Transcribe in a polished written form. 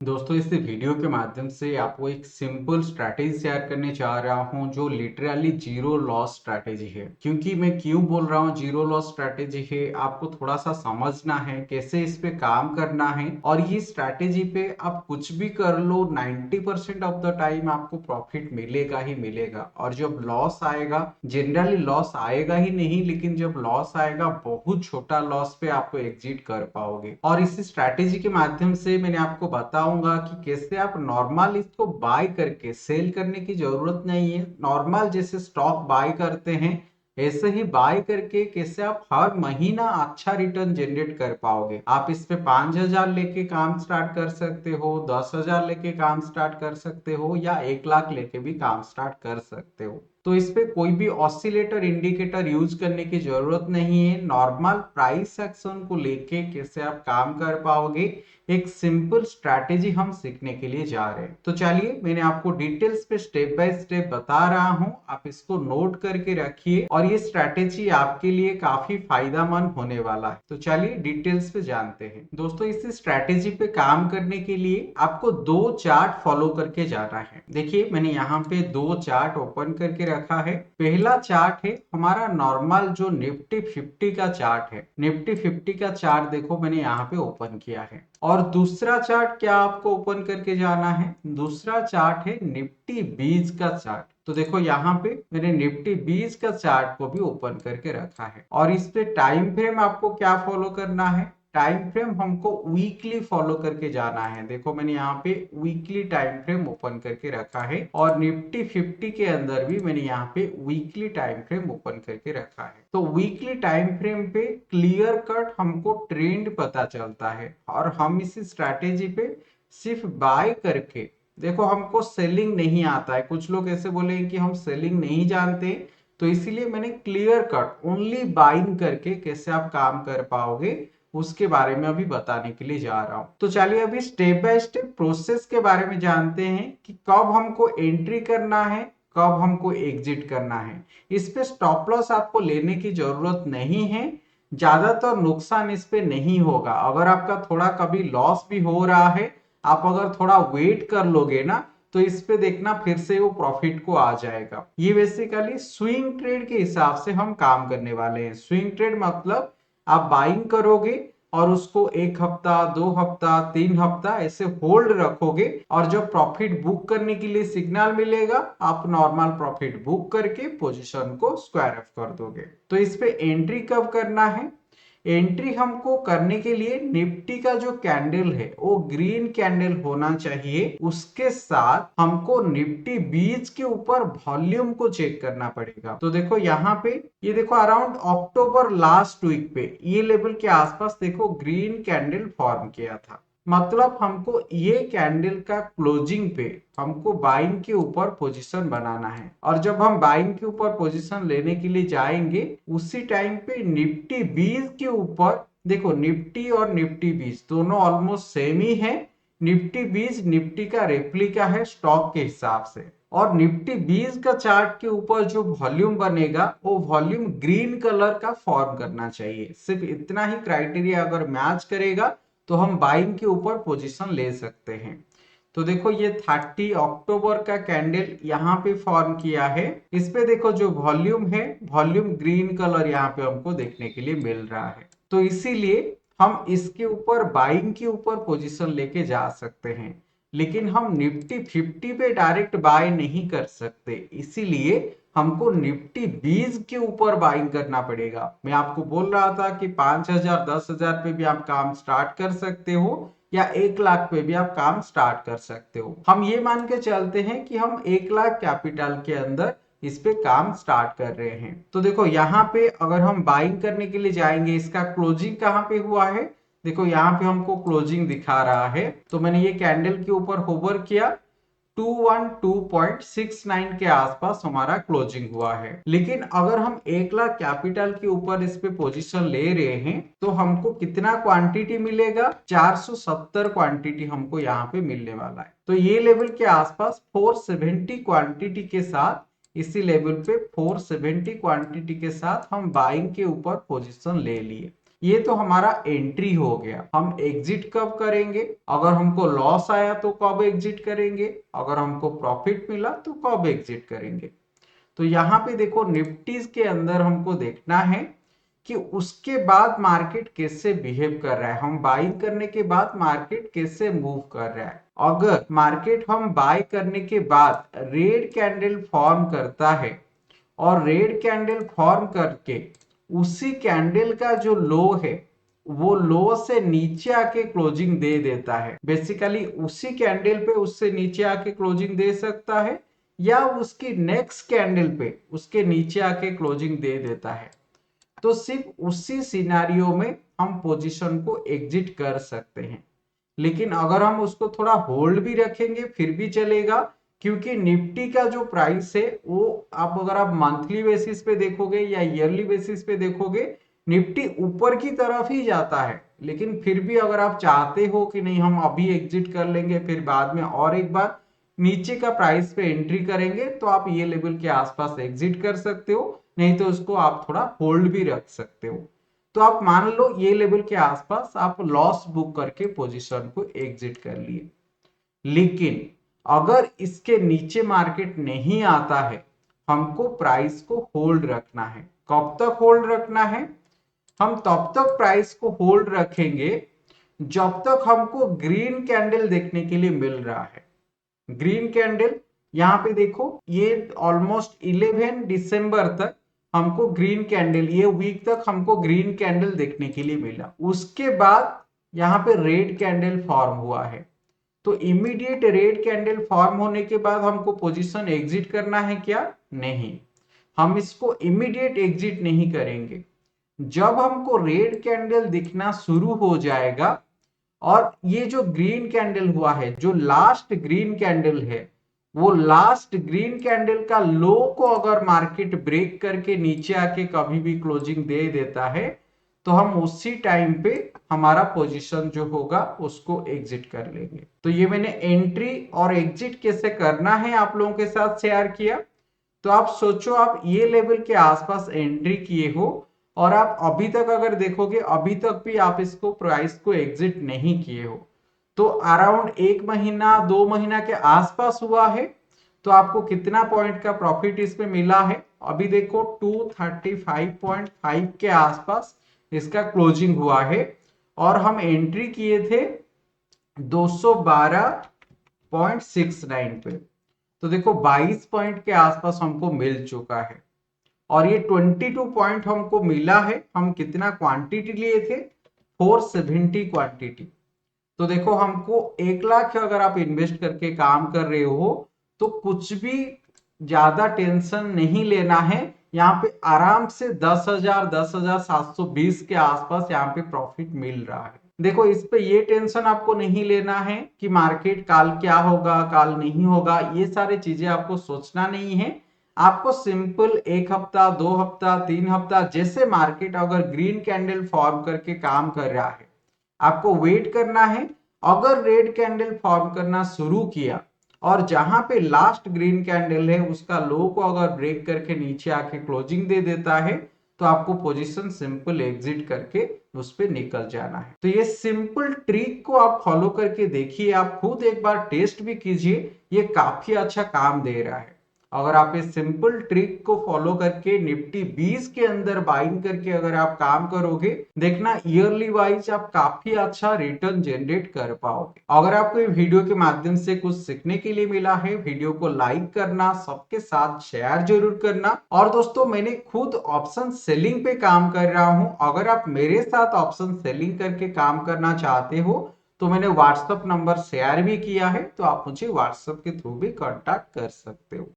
दोस्तों इस वीडियो के माध्यम से आपको एक सिंपल स्ट्रैटेजी शेयर करने जा रहा हूं जो लिटरली जीरो लॉस स्ट्रैटेजी है। क्योंकि मैं क्यों बोल रहा हूं जीरो लॉस स्ट्रैटेजी है, आपको थोड़ा सा समझना है कैसे इस पे काम करना है। और ये स्ट्रैटेजी पे आप कुछ भी कर लो 90% ऑफ द टाइम आपको प्रॉफिट मिलेगा ही मिलेगा। और जब लॉस आएगा, जनरली लॉस आएगा ही नहीं, लेकिन जब लॉस आएगा बहुत छोटा लॉस पे आपको एग्जिट कर पाओगे। और इस स्ट्रैटेजी के माध्यम से मैंने आपको बताऊंगा कि कैसे आप नॉर्मल इसको बाय करके सेल करने की जरूरत नहीं है। नॉर्मल जैसे स्टॉक बाय करते हैं ऐसे ही बाय करके कैसे आप हर महीना अच्छा रिटर्न जनरेट कर पाओगे। आप इस पे 5,000 लेके काम स्टार्ट कर सकते हो, 10,000 लेके काम स्टार्ट कर सकते हो, या 1 लाख लेके भी काम स्टार्ट कर सकते हो। तो इस पे कोई भी ऑसिलेटर इंडिकेटर यूज करने की जरूरत नहीं है। नॉर्मल प्राइस एक्शन को लेके कैसे आप काम कर पाओगे, एक सिंपल स्ट्रैटेजी हम सीखने के लिए जा रहे हैं। तो चलिए मैंने आपको डिटेल्स पे स्टेप बाय स्टेप बता रहा हूं, आप इसको नोट करके रखिए और ये स्ट्रैटेजी आपके लिए काफी फायदेमंद होने वाला है। तो चलिए डिटेल्स पे जानते हैं। दोस्तों इस स्ट्रैटेजी पे काम करने के लिए आपको दो चार्ट फॉलो करके जाना है। देखिए मैंने यहाँ पे दो चार्ट ओपन करके रखा है। पहला चार्ट है हमारा नॉर्मल जो निफ्टी 50 का चार्ट है। निफ्टी 50 का चार्ट देखो मैंने यहाँ पे ओपन किया है। और दूसरा चार्ट क्या आपको ओपन करके जाना है, दूसरा चार्ट है निफ्टी 20 का चार्ट। तो देखो यहाँ पे मैंने निफ्टी 20 का चार्ट को भी ओपन करके रखा है। और इस पे टाइम फ्रेम आपको क्या फॉलो करना है, टाइम फ्रेम हमको वीकली फॉलो करके जाना है। देखो मैंने यहाँ पे वीकली टाइम फ्रेम ओपन करके रखा है और निफ्टी 50 के अंदर भी मैंने यहाँ पे वीकली टाइम फ्रेम ओपन करके रखा है। तो वीकली टाइम फ्रेम पे क्लियर कट हमको ट्रेंड पता चलता है और हम इस स्ट्रैटेजी पे सिर्फ बाय करके, देखो हमको सेलिंग नहीं आता है। कुछ लोग ऐसे बोलेंगे कि हम सेलिंग नहीं जानते, तो इसीलिए मैंने क्लियर कट ओनली बाइंग करके कैसे आप काम कर पाओगे उसके बारे में अभी बताने के लिए जा रहा हूं। तो चलिए अभी स्टेप बाय स्टेप प्रोसेस के बारे में जानते हैं कि कब हमको एंट्री करना है, कब हमको एग्जिट करना है। इस पे स्टॉप लॉस आपको लेने की जरूरत नहीं है, ज्यादातर नुकसान इस पे नहीं होगा। अगर आपका थोड़ा कभी लॉस भी हो रहा है, आप अगर थोड़ा वेट कर लोगे ना, तो इस पे देखना फिर से वो प्रॉफिट को आ जाएगा। ये बेसिकली स्विंग ट्रेड के हिसाब से हम काम करने वाले हैं। स्विंग ट्रेड मतलब आप बाइंग करोगे और उसको 1 हफ्ता 2 हफ्ता 3 हफ्ता ऐसे होल्ड रखोगे, और जब प्रॉफिट बुक करने के लिए सिग्नल मिलेगा आप नॉर्मल प्रॉफिट बुक करके पोजीशन को स्क्वायर ऑफ कर दोगे। तो इस पे एंट्री कब करना है, एंट्री हमको करने के लिए निफ्टी का जो कैंडल है वो ग्रीन कैंडल होना चाहिए। उसके साथ हमको निफ्टी 20 के ऊपर वॉल्यूम को चेक करना पड़ेगा। तो देखो यहाँ पे ये देखो अराउंड अक्टूबर लास्ट वीक पे ये लेवल के आसपास देखो ग्रीन कैंडल फॉर्म किया था। मतलब हमको ये कैंडल का क्लोजिंग पे हमको बाइंग के ऊपर पोजीशन बनाना है। और जब हम बाइंग के ऊपर पोजीशन लेने के लिए जाएंगे उसी टाइम पे निफ्टी 20 के ऊपर, देखो निफ्टी और निफ्टी 20 दोनों ऑलमोस्ट सेम ही है। निफ्टी 20 निफ्टी का रेप्लिका है स्टॉक के हिसाब से। और निफ्टी 20 का चार्ट के ऊपर जो वॉल्यूम बनेगा वो वॉल्यूम ग्रीन कलर का फॉर्म करना चाहिए। सिर्फ इतना ही क्राइटेरिया अगर मैच करेगा तो हम बाइंग के ऊपर पोजीशन ले सकते हैं। तो देखो ये 30 अक्टूबर का कैंडल यहाँ पे फॉर्म किया है। इस पे देखो जो वॉल्यूम है, वॉल्यूम ग्रीन कलर यहाँ पे हमको देखने के लिए मिल रहा है। तो इसीलिए हम इसके ऊपर बाइंग के ऊपर पोजीशन लेके जा सकते हैं। लेकिन हम निफ्टी 50 पे डायरेक्ट बाय नहीं कर सकते, इसीलिए हमको निफ्टी 20 के ऊपर बाइंग करना पड़ेगा। मैं आपको बोल रहा था कि 5,000 10,000 पे भी आप काम स्टार्ट कर सकते हो या 1 लाख पे भी आप काम स्टार्ट कर सकते हो। हम ये मान के चलते हैं कि हम 1 लाख कैपिटल के अंदर इस पे काम स्टार्ट कर रहे हैं। तो देखो यहाँ पे अगर हम बाइंग करने के लिए जाएंगे, इसका क्लोजिंग कहाँ पे हुआ है, देखो यहाँ पे हमको क्लोजिंग दिखा रहा है। तो मैंने ये कैंडल के ऊपर होवर किया, 212.69 के आसपास हमारा क्लोजिंग हुआ है। लेकिन अगर हम 1 लाख कैपिटल के ऊपर इस पे पोजीशन ले रहे हैं तो हमको कितना क्वांटिटी मिलेगा, 470 क्वांटिटी हमको यहाँ पे मिलने वाला है। तो ये लेवल के आसपास 470 क्वांटिटी के साथ, इसी लेवल पे 470 क्वांटिटी के साथ हम बाइंग के ऊपर पोजीशन ले लिए। ये तो हमारा एंट्री हो गया। हम एग्जिट कब करेंगे? अगर हमको लॉस आया तो कब एग्जिट करेंगे, अगर हमको प्रॉफिट मिला तो कब एग्जिट करेंगे। तो यहाँ पे देखो निफ्टी के अंदर हमको देखना है कि उसके बाद मार्केट कैसे बिहेव कर रहा है, हम बाइंग करने के बाद मार्केट कैसे मूव कर रहा है। अगर मार्केट हम बाय करने के बाद रेड कैंडल फॉर्म करता है और रेड कैंडल फॉर्म करके उसी कैंडल का जो लो है वो लो से नीचे आके क्लोजिंग दे देता है, बेसिकली उसी कैंडल पे उससे नीचे आके क्लोजिंग दे सकता है या उसकी नेक्स्ट कैंडल पे उसके नीचे आके क्लोजिंग दे देता है, तो सिर्फ उसी सिनेरियो में हम पोजीशन को एग्जिट कर सकते हैं। लेकिन अगर हम उसको थोड़ा होल्ड भी रखेंगे फिर भी चलेगा, क्योंकि निफ्टी का जो प्राइस है वो आप अगर आप मंथली बेसिस पे देखोगे या ईयरली बेसिस पे देखोगे निफ्टी ऊपर की तरफ ही जाता है। लेकिन फिर भी अगर आप चाहते हो कि नहीं हम अभी एग्जिट कर लेंगे फिर बाद में और एक बार नीचे का प्राइस पे एंट्री करेंगे, तो आप ये लेवल के आसपास एग्जिट कर सकते हो, नहीं तो उसको आप थोड़ा होल्ड भी रख सकते हो। तो आप मान लो ये लेवल के आसपास आप लॉस बुक करके पोजीशन को एग्जिट कर लिए। लेकिन अगर इसके नीचे मार्केट नहीं आता है, हमको प्राइस को होल्ड रखना है। कब तक होल्ड रखना है? हम तब तक प्राइस को होल्ड रखेंगे जब तक हमको ग्रीन कैंडल देखने के लिए मिल रहा है। ग्रीन कैंडल यहाँ पे देखो, ये ऑलमोस्ट 11 दिसंबर तक हमको ग्रीन कैंडल, ये वीक तक हमको ग्रीन कैंडल देखने के लिए मिला। उसके बाद यहाँ पे रेड कैंडल फॉर्म हुआ है, तो इमीडिएट रेड कैंडल फॉर्म होने के बाद हमको पोजीशन एग्जिट करना है क्या? नहीं, हम इसको इमीडिएट एग्जिट नहीं करेंगे। जब हमको रेड कैंडल दिखना शुरू हो जाएगा और ये जो ग्रीन कैंडल हुआ है, जो लास्ट ग्रीन कैंडल है, वो लास्ट ग्रीन कैंडल का लो को अगर मार्केट ब्रेक करके नीचे आके कभी भी क्लोजिंग दे देता है, तो हम उसी टाइम पे हमारा पोजीशन जो होगा उसको एग्जिट कर लेंगे। तो ये मैंने एंट्री और एग्जिट कैसे करना है आप लोगों के साथ शेयर किया। तो आप सोचो आप ये लेवल के आसपास एंट्री किए हो और आप अभी तक अगर देखोगे अभी तक भी आप इसको प्राइस को एग्जिट नहीं किए हो, तो अराउंड 1 महीना 2 महीना के आसपास हुआ है। तो आपको कितना पॉइंट का प्रॉफिट इसमें मिला है? अभी देखो 235.5 के आसपास इसका क्लोजिंग हुआ है और हम एंट्री किए थे 212.69 पे। तो देखो 22 पॉइंट के आसपास हमको मिल चुका है और ये 22 पॉइंट हमको मिला है। हम कितना क्वांटिटी लिए थे? 470 क्वांटिटी। तो देखो हमको 1 लाख अगर आप इन्वेस्ट करके काम कर रहे हो तो कुछ भी ज्यादा टेंशन नहीं लेना है। यहाँ पे आराम से 10,000 10,720 के आसपास यहाँ पे प्रॉफिट मिल रहा है। देखो इस पे ये टेंशन आपको नहीं लेना है कि मार्केट काल क्या होगा काल नहीं होगा, ये सारी चीजें आपको सोचना नहीं है। आपको सिंपल 1 हफ्ता 2 हफ्ता 3 हफ्ता जैसे मार्केट अगर ग्रीन कैंडल फॉर्म करके काम कर रहा है आपको वेट करना है। अगर रेड कैंडल फॉर्म करना शुरू किया और जहां पे लास्ट ग्रीन कैंडल है उसका लो को अगर ब्रेक करके नीचे आके क्लोजिंग दे देता है, तो आपको पोजीशन सिंपल एग्जिट करके उस पे निकल जाना है। तो ये सिंपल ट्रिक को आप फॉलो करके देखिए, आप खुद एक बार टेस्ट भी कीजिए, ये काफी अच्छा काम दे रहा है। अगर आप इस सिंपल ट्रिक को फॉलो करके निफ्टी 20 के अंदर बाइंग करके अगर आप काम करोगे, देखना ईयरली वाइज आप काफी अच्छा रिटर्न जनरेट कर पाओगे। अगर आपको ये वीडियो के माध्यम से कुछ सीखने के लिए मिला है, वीडियो को लाइक करना, सबके साथ शेयर जरूर करना। और दोस्तों मैंने खुद ऑप्शन सेलिंग पे काम कर रहा हूं, अगर आप मेरे साथ ऑप्शन सेलिंग करके काम करना चाहते हो तो मैंने व्हाट्सएप नंबर शेयर भी किया है, तो आप मुझे व्हाट्सएप के थ्रू भी कांटेक्ट कर सकते हो।